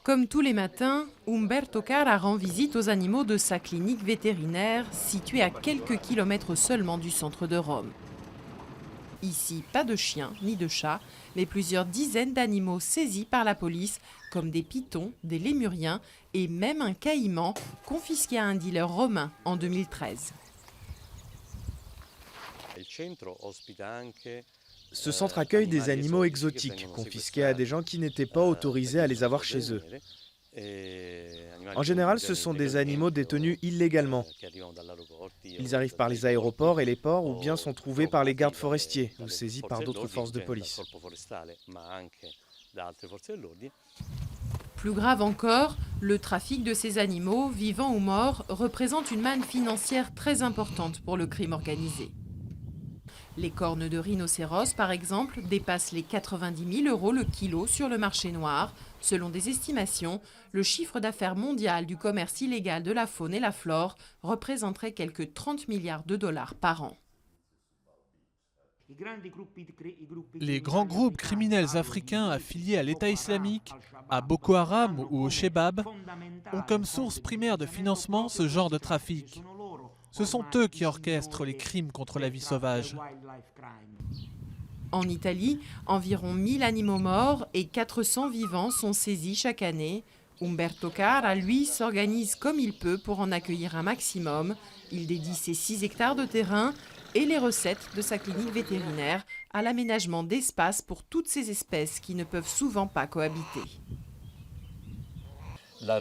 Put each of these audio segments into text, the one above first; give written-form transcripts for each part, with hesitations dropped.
Comme tous les matins, Umberto Cara rend visite aux animaux de sa clinique vétérinaire située à quelques kilomètres seulement du centre de Rome. Ici, pas de chiens ni de chats, mais plusieurs dizaines d'animaux saisis par la police, comme des pitons, des lémuriens et même un caïman confisqué à un dealer romain en 2013. Ce centre accueille des animaux exotiques, confisqués à des gens qui n'étaient pas autorisés à les avoir chez eux. En général, ce sont des animaux détenus illégalement. Ils arrivent par les aéroports et les ports ou bien sont trouvés par les gardes forestiers ou saisis par d'autres forces de police. Plus grave encore, le trafic de ces animaux, vivants ou morts, représente une manne financière très importante pour le crime organisé. Les cornes de rhinocéros, par exemple, dépassent les 90 000 € le kilo sur le marché noir. Selon des estimations, le chiffre d'affaires mondial du commerce illégal de la faune et la flore représenterait quelques 30 milliards de dollars par an. Les grands groupes criminels africains affiliés à l'État islamique, à Boko Haram ou au Shebab ont comme source primaire de financement ce genre de trafic. Ce sont eux qui orchestrent les crimes contre la vie sauvage. En Italie, environ 1000 animaux morts et 400 vivants sont saisis chaque année. Umberto Cara, lui, s'organise comme il peut pour en accueillir un maximum. Il dédie ses 6 hectares de terrain et les recettes de sa clinique vétérinaire à l'aménagement d'espaces pour toutes ces espèces qui ne peuvent souvent pas cohabiter. La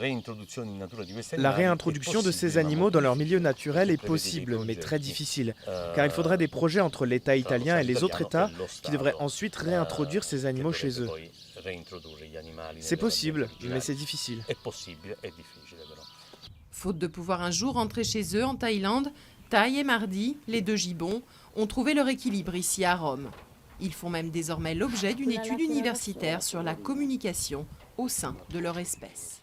réintroduction de ces animaux dans leur milieu naturel est possible, mais très difficile, car il faudrait des projets entre l'État italien et les autres États qui devraient ensuite réintroduire ces animaux chez eux. C'est possible, mais c'est difficile. Faute de pouvoir un jour rentrer chez eux en Thaïlande, Thaï et Mardi, les deux gibbons, ont trouvé leur équilibre ici à Rome. Ils font même désormais l'objet d'une étude universitaire sur la communication au sein de leur espèce.